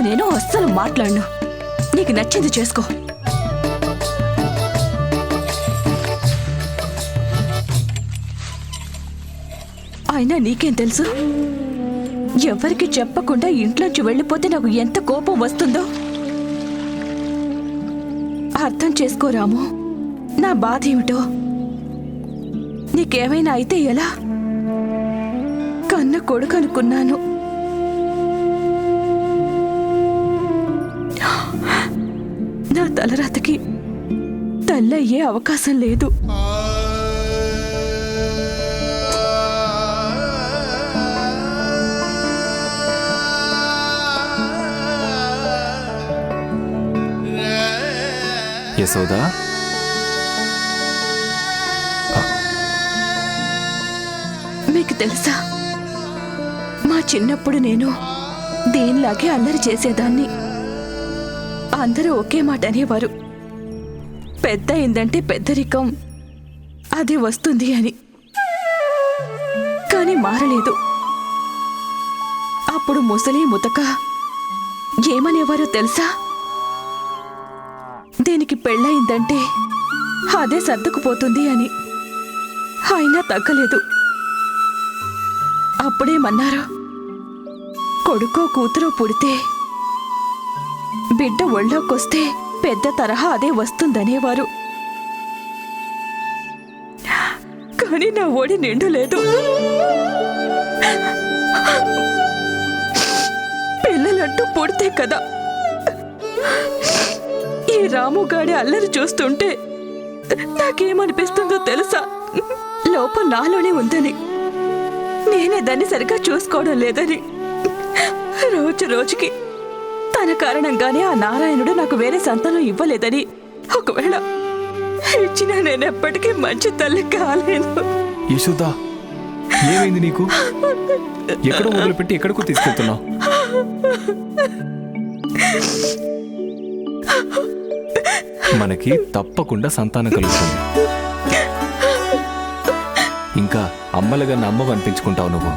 నేను అస్సలు మాట్లాడను. నీకు నచ్చింది చేసుకో. అయినా నీకేం తెలుసు? ఎవరికి చెప్పకుండా ఇంట్లోంచి వెళ్ళిపోతే నాకు ఎంత కోపం వస్తుందో అర్థం చేసుకోరాము. నా బాధ ఏమిటో. నీకేమైనా అయితే ఎలా? కన్న కొడుకు అనుకున్నాను. నా తలరాతకి తల్లయ్యే అవకాశం లేదు. యశోదా, మీకు తెలుసా, మా చిన్నప్పుడు నేను దేనిలాగే అల్లరి చేసేదాన్ని. అందరూ ఒకే మాట అనేవారు, పెద్ద అయిందంటే పెద్దరికం అది వస్తుంది అని. కానీ మారలేదు. అప్పుడు ముసలి ముతక ఏమనేవారో తెలుసా? దీనికి పెళ్ళయిందంటే అదే సర్దుకుపోతుంది అని. అయినా తగ్గలేదు. అప్పుడేమన్నారు, కొడుకో కూతురో పుడితే బిడ్డ ఒళ్ళోకొస్తే పెద్ద తరహా అదే వస్తుందనేవారు. కానీ నా ఒడి నిండలేదు. పిల్లలంటూ పుడితే కదా. ఈ రాముగాడి అల్లరి చూస్తుంటే నాకేమనిపిస్తుందో తెలుసా? లోపం నాలోనే ఉందని, నేనే దాన్ని సరిగ్గా చూసుకోవడం లేదని. రోజు రోజుకి తన కారణంగానే ఆ నారాయణుడు నాకు వేరే సంతానం ఇవ్వలేదని, ఒకవేళ ఇచ్చినా నేను ఎప్పటికీ మంచి తల్లి కాలేను. యశోదా, ఏమైంది నీకు? ఎక్కడో మొదలుపెట్టి ఎక్కడికో తీసుకెళ్తున్నావు? మనకి తప్పకుండా సంతానం కలుగుతుంది. ఇంకా అమ్మలుగా అమ్మ అనిపించుకుంటావు నువ్వు.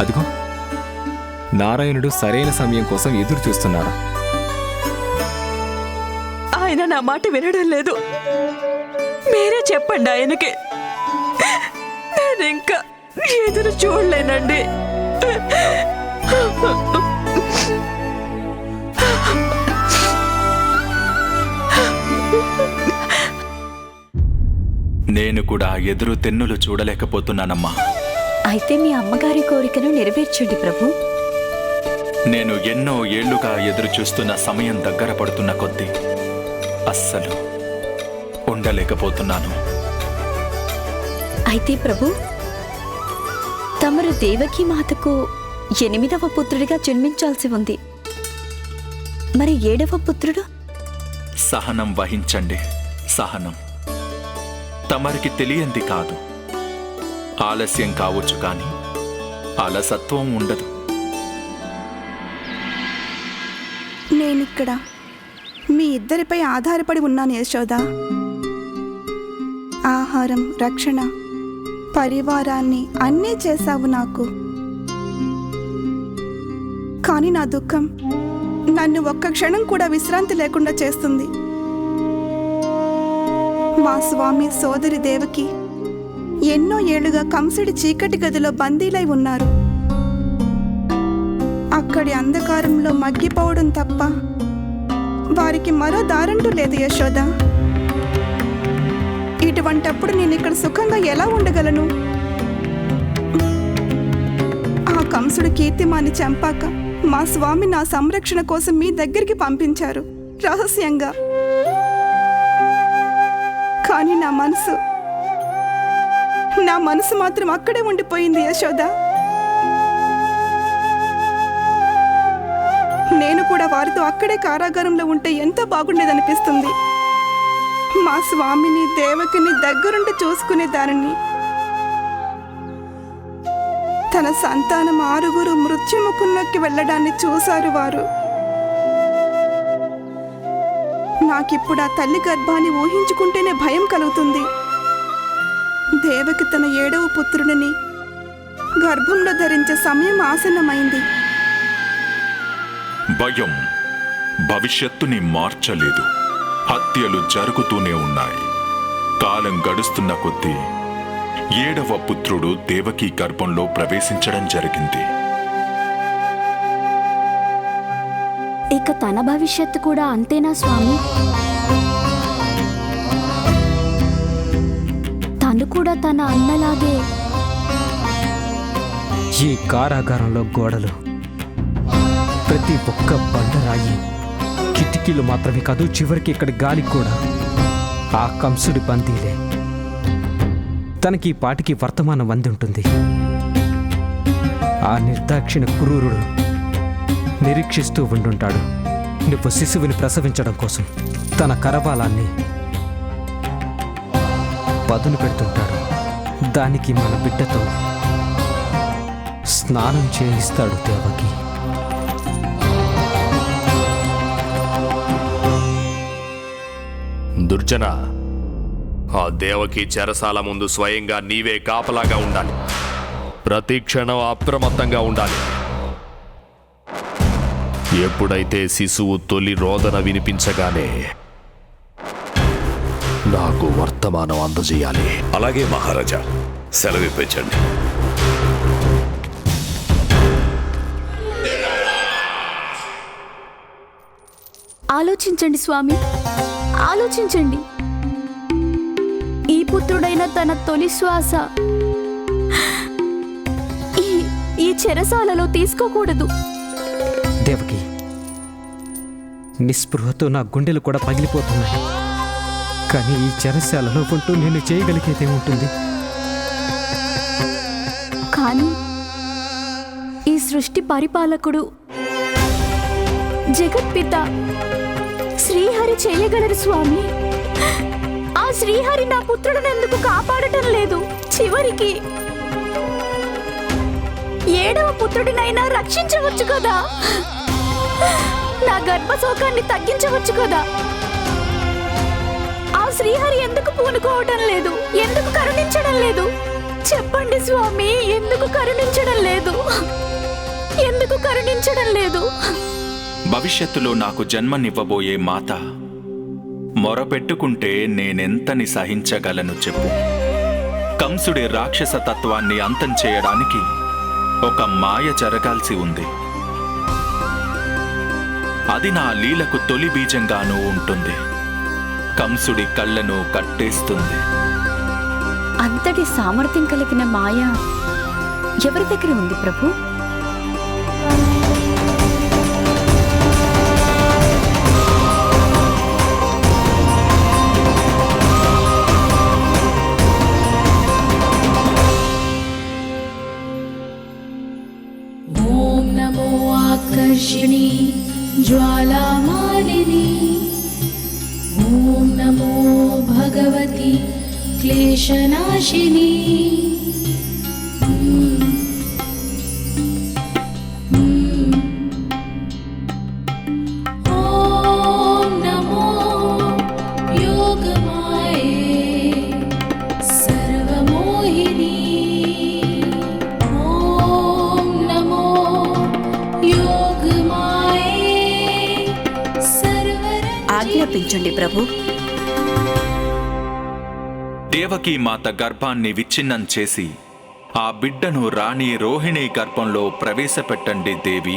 అదిగో నారాయణుడు సరైన సమయం కోసం ఎదురు చూస్తున్నారు. ఆయన నా మాట వినడం లేదు. మీరే చెప్పండి ఆయనకి. నేను ఇంకా ఎదురు చూడలేనండి. నేను కూడా ఎదురు తెన్నులు చూడలేకపోతున్నానమ్మా. అయితే మీ అమ్మగారి కోరికను నెరవేర్చండి ప్రభు. నేను ఎన్నో ఏళ్లుగా ఎదురు చూస్తున్న సమయం దగ్గర పడుతున్న కొద్దీ అస్సలు ఉండలేకపోతున్నాను. అయితే ప్రభు, తమరు దేవకీ మాతకు 8వ పుత్రుడిగా జన్మించాల్సి ఉంది. మరి 7వ పుత్రుడు? సహనం వహించండి, సహనం. తమరికి తెలియంది కాదు. ఆలస్యం కావచ్చు కానీ అలసత్వం ఉండదు. నేనిక్కడ మీ ఇద్దరిపై ఆధారపడి ఉన్నాను యశోద. ఆహారం, రక్షణ, పరివారాన్ని అన్నీ చేశావు నాకు. కానీ నా దుఃఖం నన్ను ఒక్క క్షణం కూడా విశ్రాంతి లేకుండా చేస్తుంది. మా స్వామి సోదరి దేవకి ఎన్నో ఏళ్లుగా కంసుడి చీకటి గదిలో బందీలై ఉన్నారు. అక్కడి అంధకారంలో మగ్గిపోవడం తప్ప వారికి మరో దారంటూ లేదు యశోద. ఇటువంటప్పుడు నేను ఇక్కడ సుఖంగా ఎలా ఉండగలను? ఆ కంసుడు కీర్తిమాని చంపాక మా స్వామి నా సంరక్షణ కోసం మీ దగ్గరికి పంపించారు రహస్యంగా. కానీ నా మనసు మాత్రం అక్కడే ఉండిపోయింది యశోద. నేను కూడా వారితో అక్కడే కారాగారంలో ఉంటే ఎంతో బాగుండేదనిపిస్తుంది. మా స్వామిని దేవకిని దగ్గరుండి చూసుకునే దానిని. తన సంతానం 6 మృత్యుముఖంలోకి వెళ్ళడాన్ని చూశారు వారు. నాకిప్పుడు ఆ తల్లి గర్భాన్ని ఊహించుకుంటేనే భయం కలుగుతుంది. దేవకి తన 7వ పుత్రుడిని గర్భంలో ధరించే సమయం ఆసన్నమైంది. భయం భవిష్యత్తుని మార్చలేదు. హత్యలు జరుగుతూనే ఉన్నాయి. కాలం గడుస్తున్న కొద్దీ 7వ పుత్రుడు దేవకీ గర్భంలో ప్రవేశించడం జరిగింది. ఇక తన భవిష్యత్తు కూడా అంతేనా స్వామి? తను కూడా తన అన్నలాగే ఈ కారాగారంలో గోడలు, ప్రతి ఒక్క బండరాయి, కిటికీలు మాత్రమే కాదు, చివరికి ఇక్కడ గాలి కూడా ఆ కంసుడి బందీలే. తనకి ఈ పాటికి వర్తమానం అంది ఉంటుంది. ఆ నిర్దాక్షిణ క్రూరుడు నిరీక్షిస్తూ ఉండుంటాడు. నువ్వు శిశువుని ప్రసవించడం కోసం తన కరవాలాన్ని పదును పెడుతుంటాడు. దానికి మన బిడ్డతో స్నానం చేయిస్తాడు దేవకి. దుర్జన, ఆ దేవకి చెరసాల ముందు స్వయంగా నీవే కాపలాగా ఉండాలి. ప్రతి క్షణం అప్రమత్తంగా ఉండాలి. ఎప్పుడైతే శిశువు తొలి రోదన వినిపించగానే నాకు వర్తమానం అందజేయాలి. అలాగే మహారాజా, సెలవిప్పించండి. ఆలోచించండి స్వామి, ఆలోచించండి. ఈ పుత్రుడైన తన తొలి శ్వాస ఈ చెరసాలలో తీసుకోకూడదు. దేవకి, నిస్పృహతో నా గుండెలు కూడా పగిలిపోతున్నాయి. కానీ ఈ చెరసాలలో ఉంటూ నేను చేయగలిగేదేముంటుంది? కానీ ఈ సృష్టి పరిపాలకుడు జగత్పిత శ్రీహరి చేయగలరు స్వామి. ఆ శ్రీహరి నా పుత్రుడిని ఎందుకు కాపాడటం లేదు? చివరికి 7వ పుత్రుడినైనా రక్షించవచ్చు కదా. నా గర్భశోకాన్ని తగ్గించవచ్చు కదా. ఆ శ్రీహరి ఎందుకు పూనుకోవటం లేదు? ఎందుకు కరుణించడం లేదు? చెప్పండి స్వామి, ఎందుకు కరుణించడం లేదు? ఎందుకు కరుణించడం లేదు? భవిష్యత్తులో నాకు జన్మనివ్వబోయే మాత మొరపెట్టుకుంటే నేనెంతని సహించగలను చెప్పు. కంసుడి రాక్షస తత్వాన్ని అంతం చేయడానికి ఒక మాయ జరగాల్సి ఉంది. అది నా లీలకు తొలి బీజంగానూ ఉంటుంది. కంసుడి కళ్ళను కట్టేస్తుంది. అంతటి సామర్థ్యం కలిగిన మాయ ఎవరి దగ్గర ఉంది ప్రభు? ఓం నమో ఆకర్షిణి జ్వాలామాలిని. ఓం నమో భగవతి క్లేశనాశిని. ఓం నమో యోగమాయే సర్వమోహిని. ఓం నమో యోగమాయే సర్వరంజిని. ఆజ్ఞాపించండి ప్రభు. దేవకీ మాత గర్భాన్ని విచ్ఛిన్నం చేసి ఆ బిడ్డను రాణి రోహిణి గర్భంలో ప్రవేశపెట్టండి దేవి.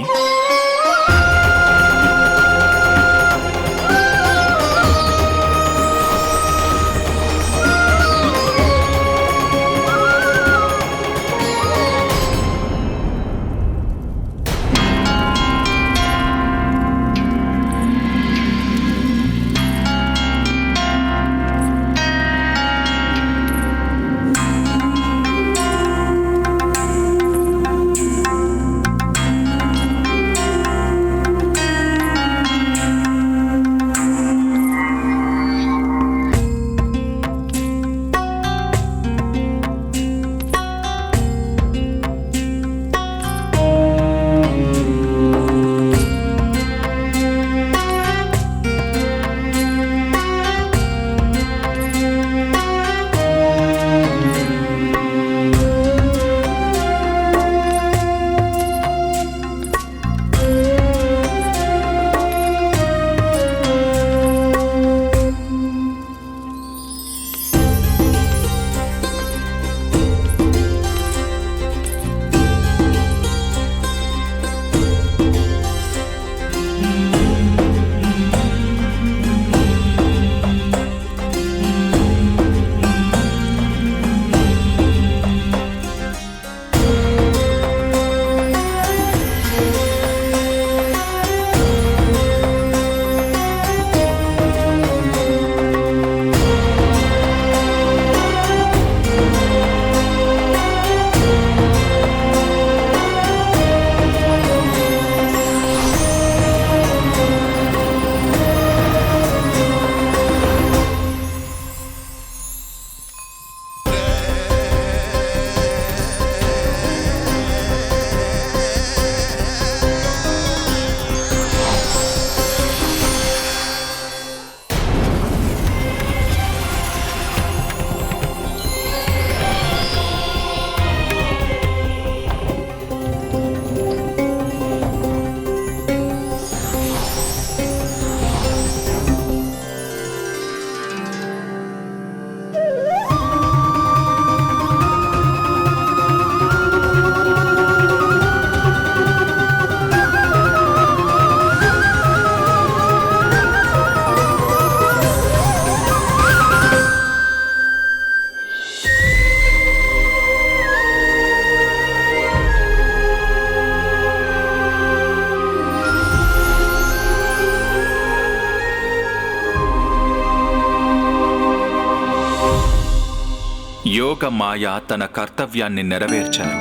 యోగమాయ తన కర్తవ్యాన్ని నెరవేర్చారు.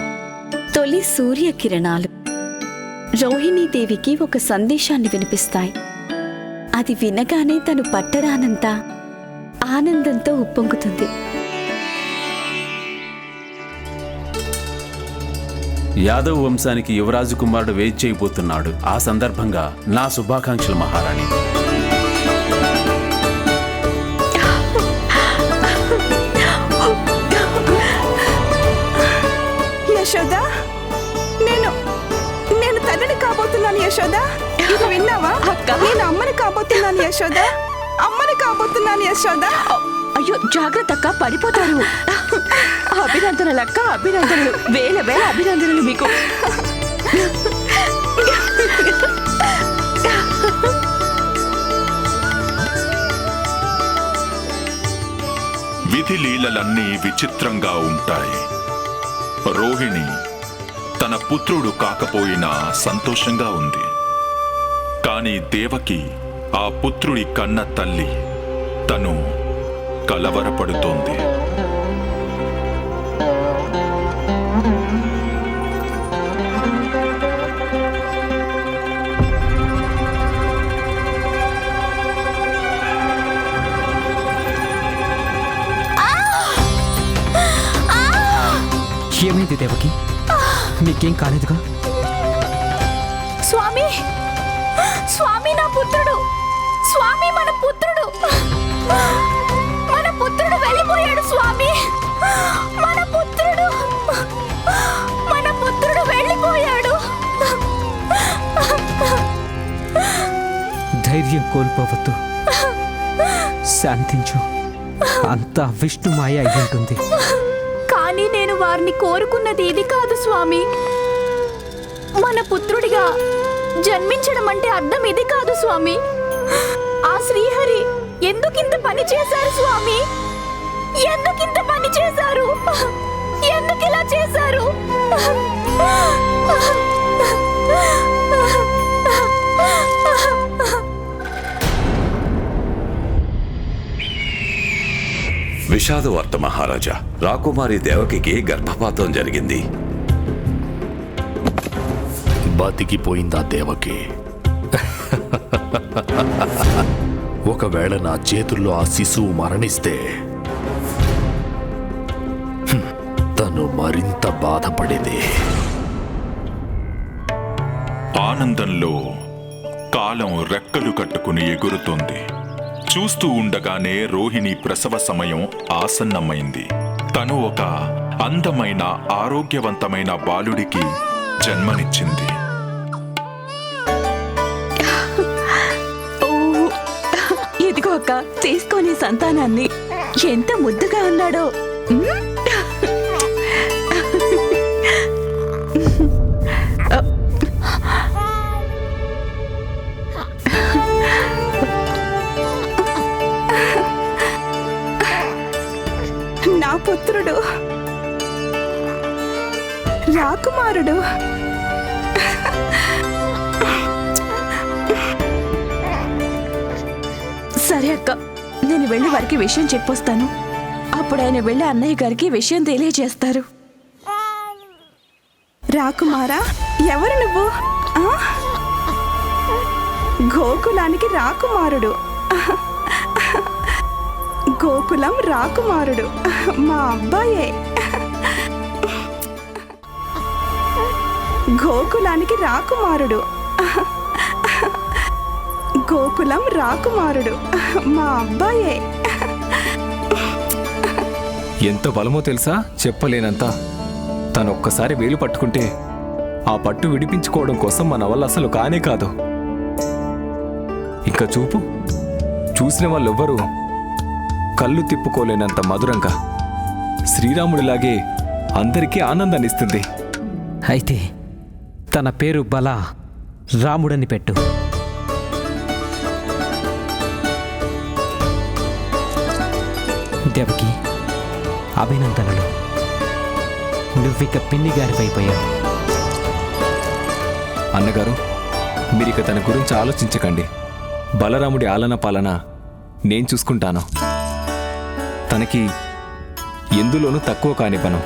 తొలి సూర్యకిరణాలు రోహిణీదేవికి ఒక సందేశాన్ని వినిపిస్తాయి. అది వినగానే తను పట్టరానంత ఆనందంతో ఉప్పొంగుతుంది. యాదవ్ వంశానికి యువరాజు కుమారుడు వెయిట్ చేయబోతున్నాడు. ఆ సందర్భంగా నా శుభాకాంక్షలు మహారాణి. యశోద, నేను తల్లిని కాబోతున్నాను యశోద. ఇది విన్నావా? నేను అమ్మని కాబోతున్నాను యశోద. అమ్మని కాబోతున్నాను యశోద. అయ్యో జాగ్రత్త అక్క, పడిపోతారు. అభినందనలు అక్క, అభినందనలు, వేల వేల అభినందనలు మీకు. విధి లీలలన్నీ విచిత్రంగా ఉంటాయి. రోహిణి తన పుత్రుడు కాకపోయినా సంతోషంగా ఉంది. కాని దేవకి ఆ పుత్రుడి కన్న తల్లి. తను కలవరపడుతోంది. ఏమైంది దేవకి? నీకేం కాలేదుగా? స్వామి, స్వామి నా పుత్రుడు, స్వామి మన పుత్రుడు, మన పుత్రుడు వెళ్ళిపోయాడు స్వామి, మన పుత్రుడు, మన పుత్రుడు వెళ్ళిపోయాడు. ధైర్యం కోల్పోవద్దు, శాంతించు. అంతా విష్ణుమాయ అయి ఉంటుంది. కానీ నేను వారిని కోరుకున్నది ఇది కాదు స్వామి. మన పుత్రుడిగా జన్మించడం అంటే అర్థం ఇది కాదు స్వామి. ఆ శ్రీహరి ఎందుకింత పని చేశారు స్వామి? ఎందుకింత పని చేశారు? ఎందుకు ఇలా చేశారు? విషాదవార్త మహారాజా. రాకుమారి దేవకికి గర్భపాతం జరిగింది. బతికిపోయిందా దేవకి? ఒకవేళ నా చేతుల్లో ఆ శిశువు మరణిస్తే తను మరింత బాధపడేది. ఆనందంలో కాలం రెక్కలు కట్టుకుని ఎగురుతోంది. చూస్తూ ఉండగానే రోహిణి ప్రసవ సమయం ఆసన్నమైంది. తను ఒక అందమైన ఆరోగ్యవంతమైన బాలుడికి జన్మనిచ్చింది. ఇదిగో అక్క, తీసుకొని సంతానాన్ని. ఎంత ముద్దుగా ఉన్నాడో. నా పుత్రుడు రాకుమారుడు. సరే అక్క, నేను వెళ్ళి వారికి విషయం చెప్పొస్తాను. అప్పుడు ఆయన వెళ్ళి అన్నయ్య గారికి విషయం తెలియజేస్తారు. రాకుమారా, ఎవరు నువ్వు? గోకులానికి రాకుమారుడు. గోకులం రాకుమారుడు మా అబ్బాయే. గోకులానికి రాకుమారుడు. గోకులం రాకుమారుడు మా అబ్బాయే. ఎంత బలమో తెలుసా? చెప్పలేనంత. తనొక్కసారి వేలు పట్టుకుంటే ఆ పట్టు విడిపించుకోవడం కోసం మన వల్ల అసలు కానే కాదు. ఇంకా చూపు, చూసిన వాళ్ళెవ్వరూ కళ్ళు తిప్పుకోలేనంత మధురంగా శ్రీరాముడిలాగే అందరికీ ఆనందాన్నిస్తుంది. అయితే తన పేరు బల రాముడని పెట్టు. దేవకి, అభినందనలు. నువ్విక పిన్ని గారిపైపోయావు. అన్నగారు, మీరిక తన గురించి ఆలోచించకండి. బలరాముడి ఆలన పాలన నేను చూసుకుంటాను. తనకి ఎందులోనూ తక్కువ కానివ్వను.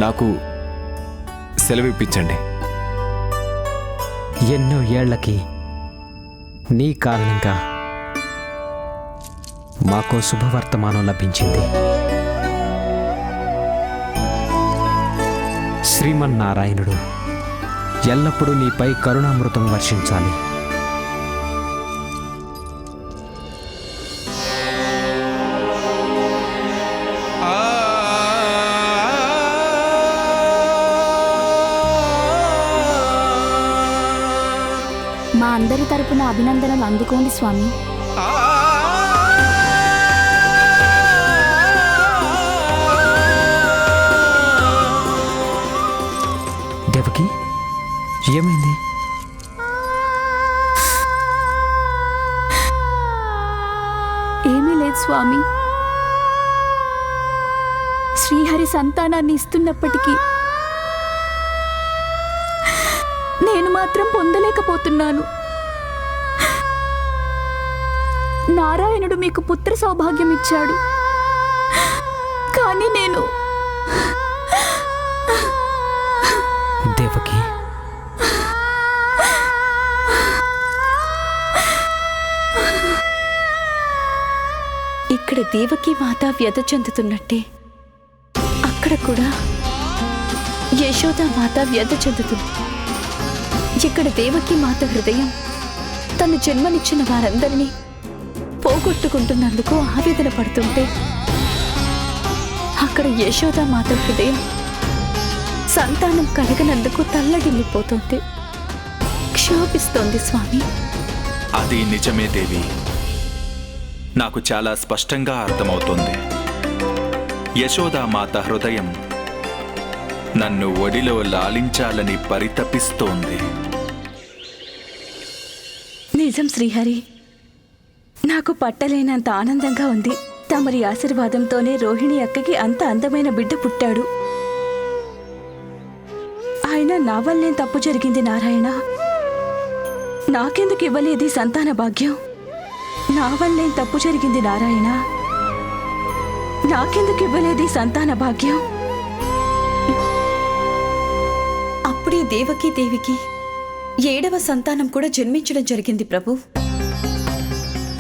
నాకు సెలవిప్పించండి. ఎన్నో ఏళ్లకి నీ కారణంగా మాకో శుభవర్తమానం లభించింది. శ్రీమన్నారాయణుడు ఎల్లప్పుడూ నీపై కరుణామృతం వర్షించాలి. మా అందరి తరపున అభినందనలు అందుకోండి స్వామి. దేవకి, ఏమైంది? ఏమీ లేదు స్వామి. శ్రీహరి సంతానాన్ని ఇస్తున్నప్పటికీ నేను మాత్రం పొందలేకపోతున్నాను. నారాయణుడు మీకు పుత్ర సౌభాగ్యం ఇచ్చాడు, కానీ నేను దేవకి, ఇక్కడ దేవకి మాత వ్యధ చెందుతున్నట్టే అక్కడ కూడా యశోద మాత వ్యధ చెందుతుంది. ఇక్కడ దేవకి మాత హృదయం తను జన్మనిచ్చిన వారందరినీ పోగొట్టుకుంటున్నందుకు ఆవేదన పడుతుంటే, అక్కడ యశోద మాత హృదయం సంతానం కలగనందుకు తల్లడిల్లిపోతుంది, క్షోభిస్తోంది స్వామి. అది నిజమే దేవి. నాకు చాలా స్పష్టంగా అర్థమవుతోంది. యశోదామాత హృదయం నన్ను ఒడిలో లాలించాలని పరితపిస్తోంది. నిజం శ్రీహరి, నాకు పట్టలేనంత ఆనందంగా ఉంది. తమరి ఆశీర్వాదంతోనే రోహిణి అక్కకి అంత అందమైన బిడ్డ పుట్టాడు. ఆయన నా వల్లేం తప్పు జరిగింది నారాయణ? నాకెందుకు ఇవ్వలేదు సంతాన భాగ్యం? నా వల్లేం తప్పు జరిగింది నారాయణ? నాకెందుకు ఇవ్వలేదు సంతాన భాగ్యం? అప్పుడే దేవకి దేవికి 7వ సంతానం కూడా జన్మించడం జరిగింది ప్రభు.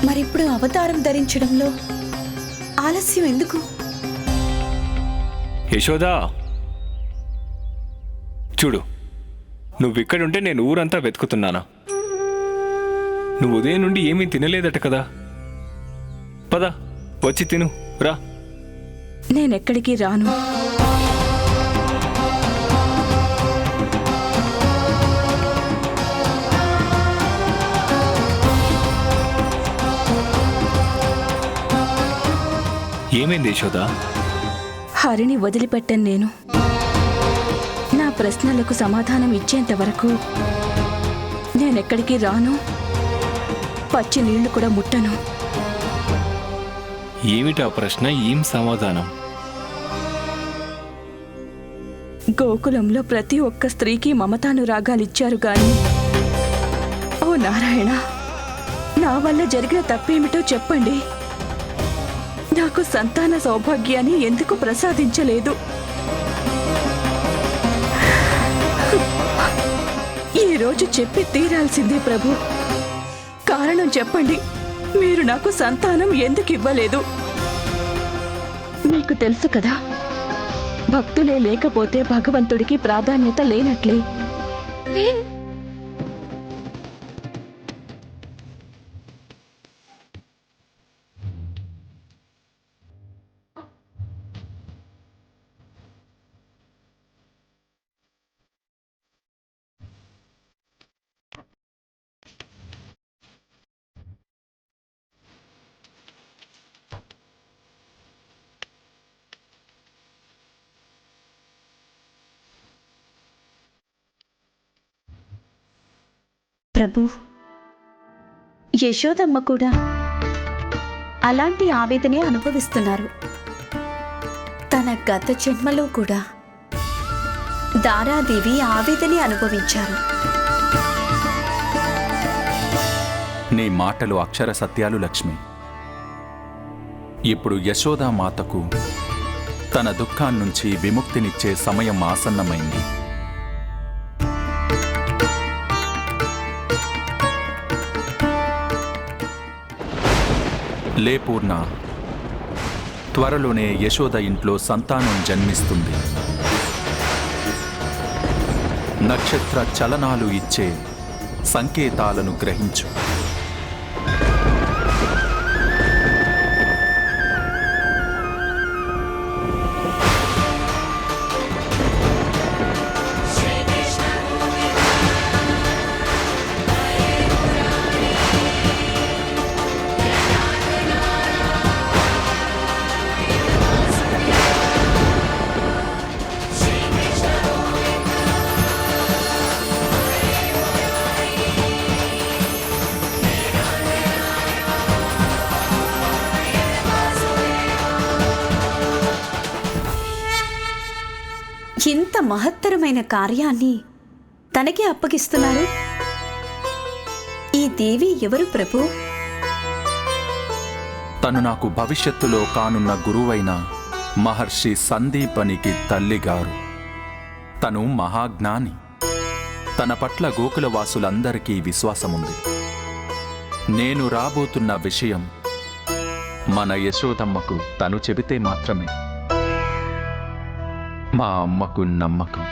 మరిప్పుడు అవతారం ధరించడంలో ఆలస్యం ఎందుకు? యశోదా, చూడు, నువ్విక్కడుంటే నేను ఊరంతా వెతుకుతున్నానా? నువ్వు ఉదయం నుండి ఏమీ తినలేదట కదా. పద, వచ్చి తిను రా. నేనెక్కడికి రాను. ఏమైంది యశోదా? హరిని వదిలిపెట్టను నేను. నా ప్రశ్నలకు సమాధానం ఇచ్చేంత వరకు నేనెక్కడికి రాను, పచ్చి నీళ్లు కూడా ముట్టను. ఏమిటా ప్రశ్న? ఏం సమాధానం? గోకులంలో ప్రతి ఒక్క స్త్రీకి మమతానురాగాలిచ్చారు గాని, ఓ నారాయణ, నా వల్ల జరిగిన తప్పేమిటో చెప్పండి. నాకు సంతాన సౌభాగ్యాన్ని ఎందుకు ప్రసాదించలేదు? ఈరోజు చెప్పి తీరాల్సిందే ప్రభు. కారణం చెప్పండి. మీరు నాకు సంతానం ఎందుకు ఇవ్వలేదు? మీకు తెలుసు కదా, భక్తులే లేకపోతే భగవంతుడికి ప్రాధాన్యత లేనట్లే. ప్రభు, యశోదమ్మ కూడా అలాంటి ఆవేదనే అనుభవిస్తున్నారు. తన గత జన్మలో కూడా దారాదేవి ఆవేదనే అనుభవించారు. నీ మాటలు అక్షర సత్యాలు లక్ష్మి. ఇప్పుడు యశోదామాతకు తన దుఃఖాన్నించి విముక్తినిచ్చే సమయం ఆసన్నమైంది. లే పూర్ణ, త్వరలోనే యశోద ఇంట్లో సంతానం జన్మిస్తుంది. నక్షత్ర చలనాలు ఇచ్చే సంకేతాలను గ్రహించు. ఇంత మహత్తరమైన కార్యాన్ని తనకే అప్పగిస్తున్నారు. ఈ దేవి ఎవరు ప్రభు? తను నాకు భవిష్యత్తులో కానున్న గురువైన మహర్షి సందీపనికి తల్లిగారు. తను మహాజ్ఞాని. తన పట్ల గోకులవాసులందరికీ విశ్వాసముంది. నేను రాబోతున్న విషయం మన యశోదమ్మకు తను చెబితే మాత్రమే మా అమ్మకు నమ్మకం.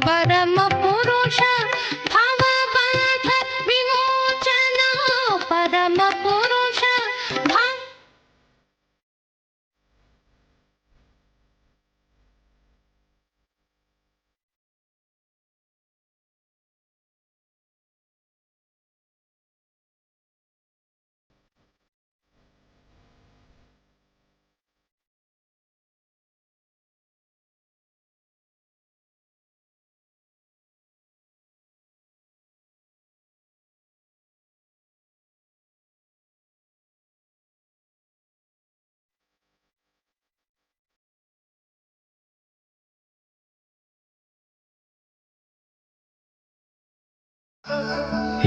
परम पुरुष भवबंध विमोचन परम पुरुष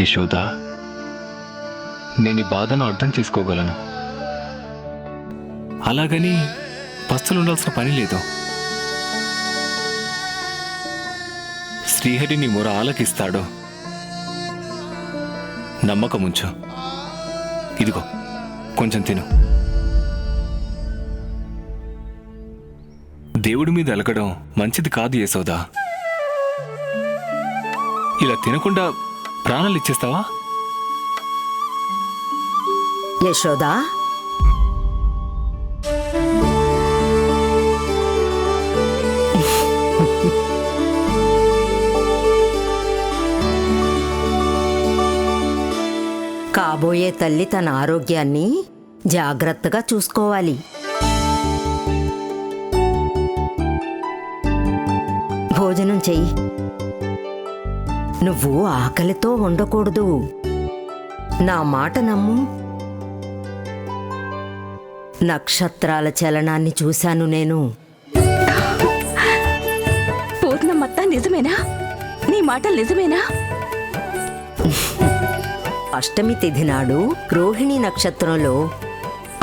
యశోద, నేను ఈ బాధను అర్థం చేసుకోగలను. అలాగని పస్తులుండాల్సిన పని లేదు. శ్రీహరి నీ మొర ఆలకిస్తాడు. నమ్మకముంచు. ఇదిగో కొంచెం తిను. దేవుడి మీద అలకడం మంచిది కాదు యశోద. ఇలా తినకుండా ప్రాణాలు ఇచ్చేస్తావా? యశోదా, కాబోయే తల్లి తన ఆరోగ్యాన్ని జాగ్రత్తగా చూసుకోవాలి. భోజనం చెయ్యి. నువ్వు ఆకలితో ఉండకూడదు. నా మాట నమ్ము. నక్షత్రాల చలనాన్ని చూశాను నేను. పూర్ణమత్త నిజమేనా? నీ మాటలు నిజమేనా? అష్టమి తిథి నాడు రోహిణి నక్షత్రంలో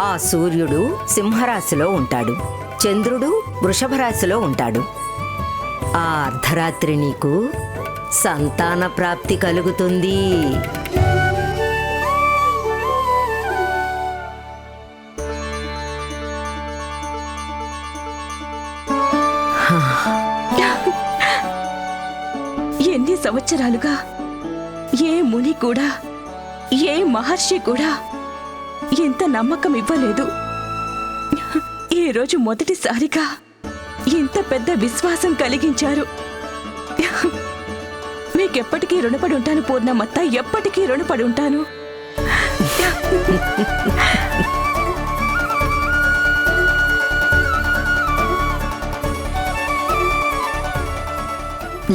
ఆ సూర్యుడు సింహరాశిలో ఉంటాడు, చంద్రుడు వృషభ రాశిలో ఉంటాడు. ఆ అర్ధరాత్రి నీకు సంతాన ప్రాప్తి కలుగుతుంది. ఎన్ని సంవత్సరాలుగా ఏ ముని కూడా ఏ మహర్షి కూడా ఇంత నమ్మకం ఇవ్వలేదు. ఈరోజు మొదటిసారిగా ఇంత పెద్ద విశ్వాసం కలిగించారు. మీకెప్పటికీ రుణపడి ఉంటాను పూర్ణమత్త, ఎప్పటికీ రుణపడి ఉంటాను.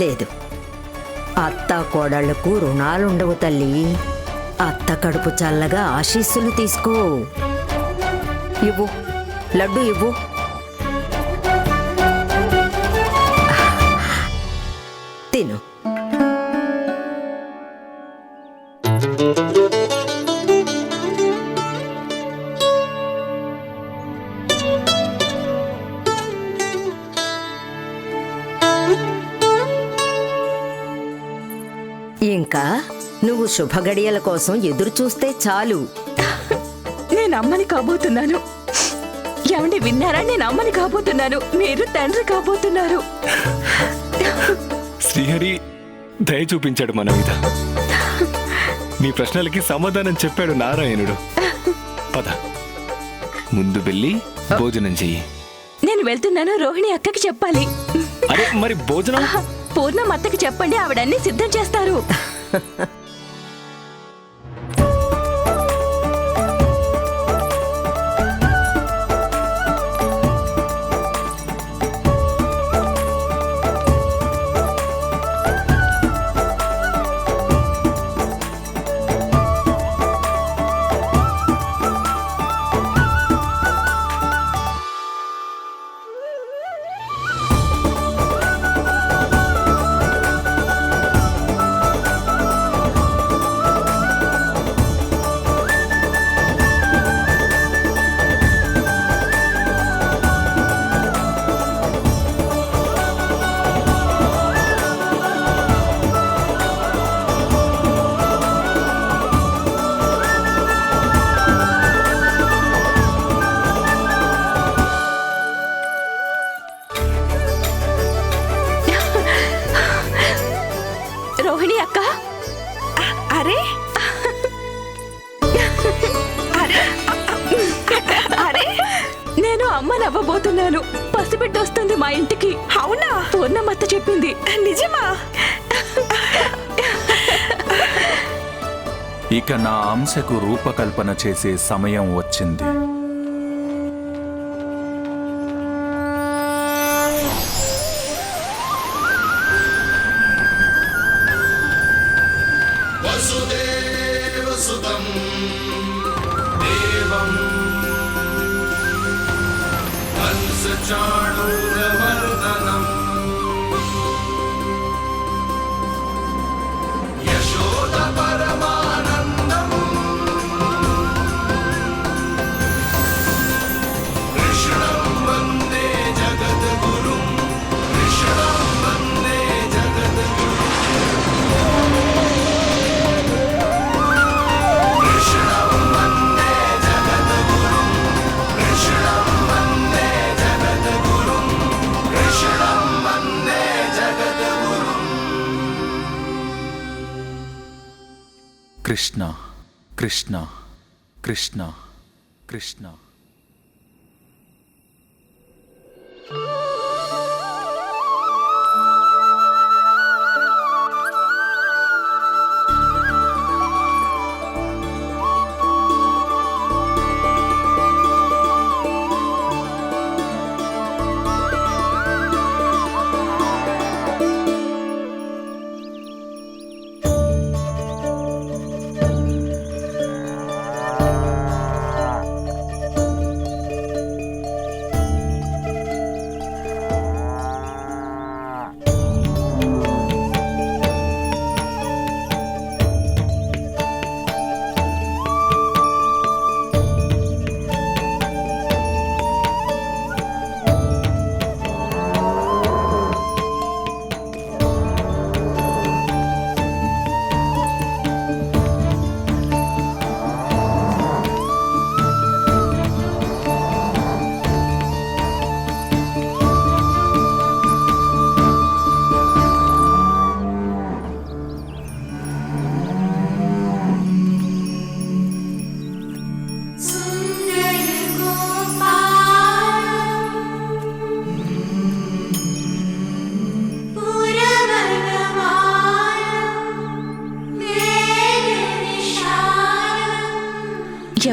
లేదు, అత్త కోడళ్లకు రుణాలుండవు తల్లి. అత్త కడుపు చల్లగా ఆశీస్సులు తీసుకో. ఇవ్వు, లడ్డు ఇవ్వు. తిను. ఇంకా నువ్వు శుభగడియల కోసం ఎదురు చూస్తే చాలు. నేను అమ్మని కాబోతున్నాను. ఏమండి విన్నారా? నేను అమ్మని కాబోతున్నాను. మీరు తండ్రి కాబోతున్నారు. శ్రీహరి దయ చూపించాడు మన మీద. నీ ప్రశ్నలకి సమాధానం చెప్పాడు నారాయణుడు. పద, ముందు వెళ్ళి భోజనం చెయ్యి. నేను వెళ్తున్నాను. రోహిణి అక్కకి చెప్పాలి. అరే మరి భోజనం? పూర్ణం అత్తకి చెప్పండి, ఆవిడన్నీ సిద్ధం చేస్తారు. రోహిణి అక్క, అరే అరే అరే నేను అమ్మని అవ్వబోతున్నాను. పసిబిడ్డ వస్తుంది మా ఇంటికి. అవునా? పూర్ణమత్త చెప్పింది. నిజమా? ఇక నా అంశకు రూపకల్పన చేసే సమయం వచ్చింది. కృష్ణ కృష్ణ కృష్ణ కృష్ణ.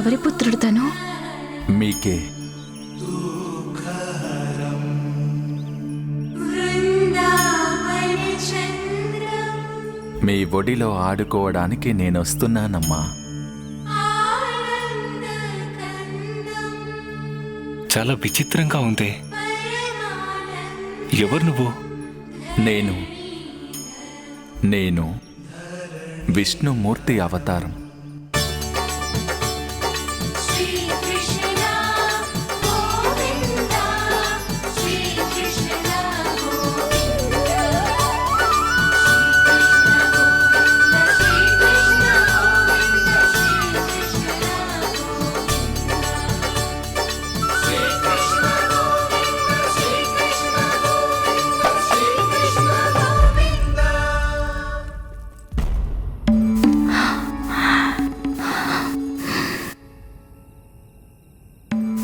ఎవరి పుత్రుడు తను? మీకే. మీ ఒడిలో ఆడుకోవడానికి నేనొస్తున్నానమ్మా. చాలా విచిత్రంగా ఉంది. ఎవరు నువ్వు? నేను విష్ణుమూర్తి అవతారం.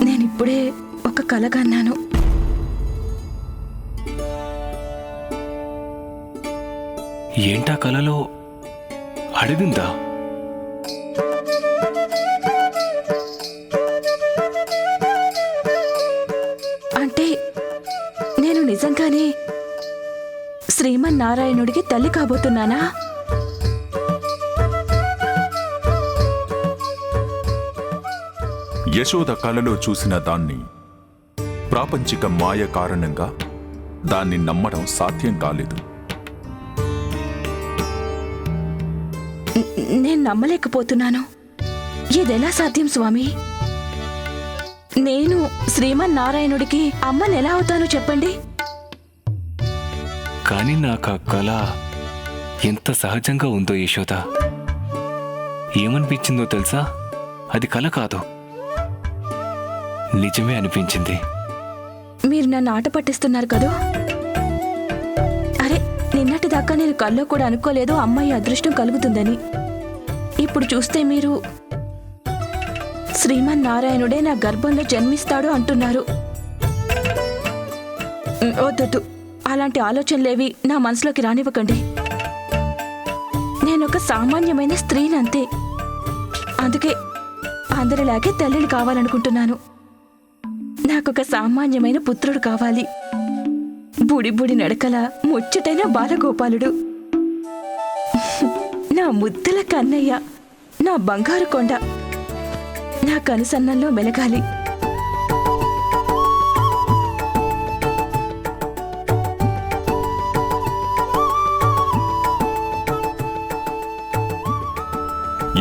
నేనిప్పుడే ఒక కల కన్నాను. ఏంటా కలలో? అడిగిందా? అంటే నేను నిజంగానే శ్రీమన్నారాయణుడికి తల్లి కాబోతున్నానా? యశోద కలలో చూసిన దాన్ని ప్రాపంచిక మాయ కారణంగా దాన్ని నమ్మడం సాధ్యం కాలేదు. నేను నమ్మలేకపోతున్నాను. ఇదెలా సాధ్యం స్వామి? నేను శ్రీమన్నారాయణుడికి అమ్మని ఎలా అవుతానో చెప్పండి. కానీ నాకు ఆ కళ ఎంత సహజంగా ఉందో యశోద. ఏమనిపించిందో తెలుసా? అది కళ కాదు, నిజమే అనిపించింది. మీరు నన్ను ఆట పట్టిస్తున్నారు కదూ. అరే, నిన్నటిదాకా నేను కల్లో కూడా అనుకోలేదు అమ్మాయి అదృష్టం కలుగుతుందని. ఇప్పుడు చూస్తే మీరు శ్రీమన్నారాయణుడే నా గర్భంలో జన్మిస్తాడు అంటున్నారు. వద్దొద్దు, అలాంటి ఆలోచనలేవి నా మనసులోకి రానివ్వకండి. నేనొక సామాన్యమైన స్త్రీనంతే. అందుకే అందరిలాగే తల్లిని కావాలనుకుంటున్నాను. నాకొక సామాన్యమైన పుత్రుడు కావాలి. బుడి బుడి నడకల ముచ్చటైన బాలగోపాలుడు, నా ముద్దల కన్నయ్య, నా బంగారు కొండ నా కనుసన్నల్లో మెలగాలి.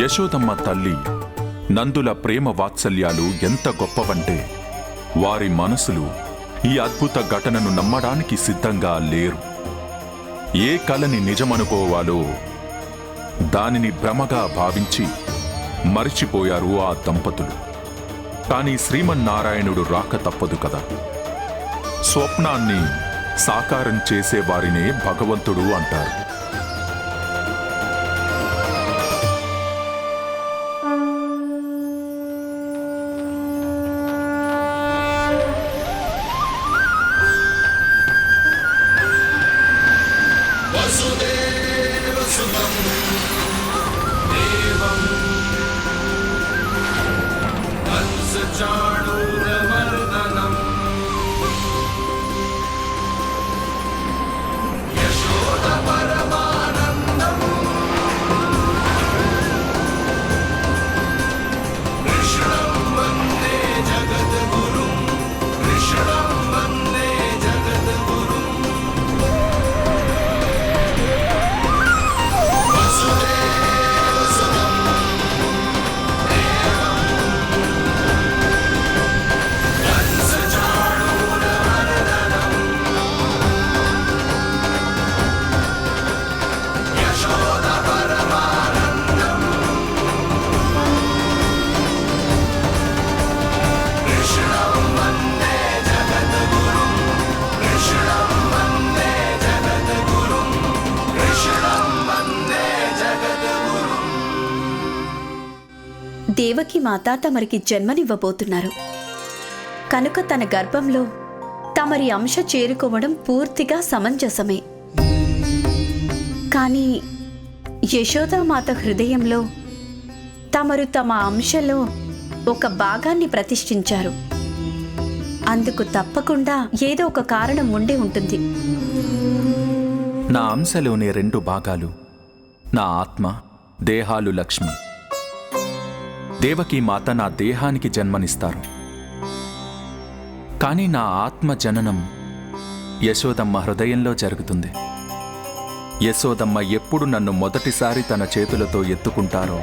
యశోదమ్మ తల్లి నందుల ప్రేమ వాత్సల్యాలు ఎంత గొప్పవంటే వారి మనసులు ఈ అద్భుత ఘటనను నమ్మడానికి సిద్ధంగా లేరు. ఏ కలని నిజమనుకోవాలో దానిని భ్రమగా భావించి మరిచిపోయారు ఆ దంపతులు. కానీ శ్రీమన్నారాయణుడు రాక తప్పదు కదా. స్వప్నాన్ని సాకారం చేసే వారినే భగవంతుడు అంటారు. దేవకి మాత తమరికి జన్మనివ్వబోతున్నారు కనుక తన గర్భంలో తమరి అంశ చేరుకోవడం పూర్తిగా సమంజసమే. కానీ యశోదామాత హృదయంలో తమరు తమ అంశలో ఒక భాగాన్ని ప్రతిష్ఠించారు. అందుకు తప్పకుండా ఏదో ఒక కారణం ఉండి ఉంటుంది. నా అంశలోని 2 భాగాలు నా ఆత్మ, దేహాలు లక్ష్మి. దేవకీ మాత నా దేహానికి జన్మనిస్తారు. కానీ నా ఆత్మ జననం యశోదమ్మ హృదయంలో జరుగుతుంది. యశోదమ్మ ఎప్పుడు నన్ను మొదటిసారి తన చేతులతో ఎత్తుకుంటారో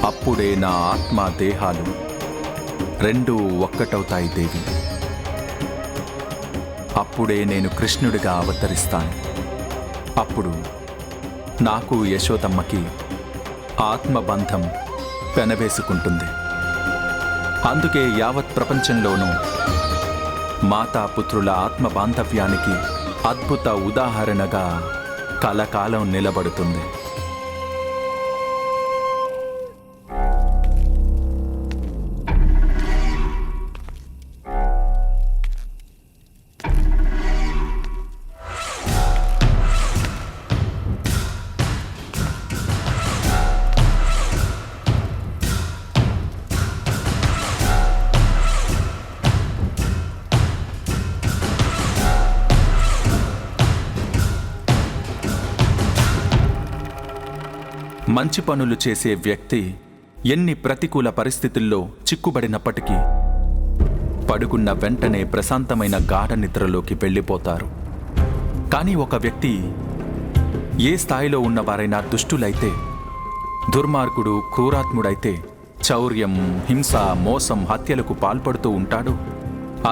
అప్పుడే నా ఆత్మ దేహాలు 2 ఒక్కటవుతాయి దేవి. అప్పుడే నేను కృష్ణుడిగా అవతరిస్తాను. అప్పుడు నాకు యశోదమ్మకి ఆత్మబంధం పెనవేసుకుంటుంది. అందుకే యావత్ ప్రపంచంలోనూ మాతాపుత్రుల ఆత్మ బాంధవ్యానికి అద్భుత ఉదాహరణగా కలకాలం నిలబడుతుంది. మంచి పనులు చేసే వ్యక్తి ఎన్ని ప్రతికూల పరిస్థితుల్లో చిక్కుబడినప్పటికీ పడుకున్న వెంటనే ప్రశాంతమైన గాఢ నిద్రలోకి వెళ్ళిపోతారు. కానీ ఒక వ్యక్తి ఏ స్థాయిలో ఉన్నవారైనా దుష్టులైతే, దుర్మార్గుడు, క్రూరాత్ముడైతే, చౌర్యం, హింస, మోసం, హత్యలకు పాల్పడుతూ ఉంటాడు.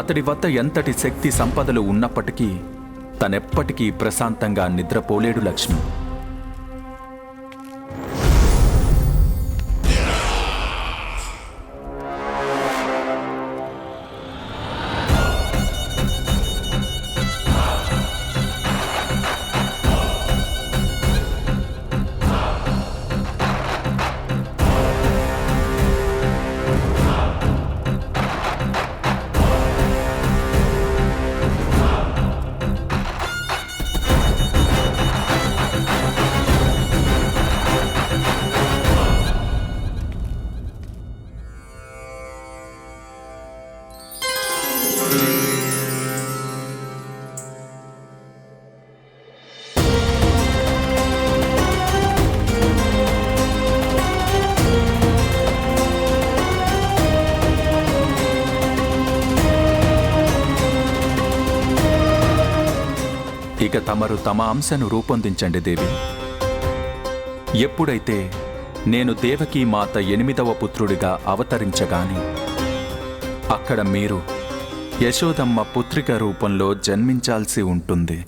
అతడి వద్ద ఎంతటి శక్తి సంపదలు ఉన్నప్పటికీ తనెప్పటికీ ప్రశాంతంగా నిద్రపోలేడు లక్ష్మి. ఇక తమరు తమ అంశను రూపొందించండి దేవి. ఎప్పుడైతే నేను దేవకీ మాత 8వ పుత్రుడిగా అవతరించగాని అక్కడ మీరు యశోదమ్మ పుత్రిక రూపంలో జన్మించాల్సి ఉంటుంది.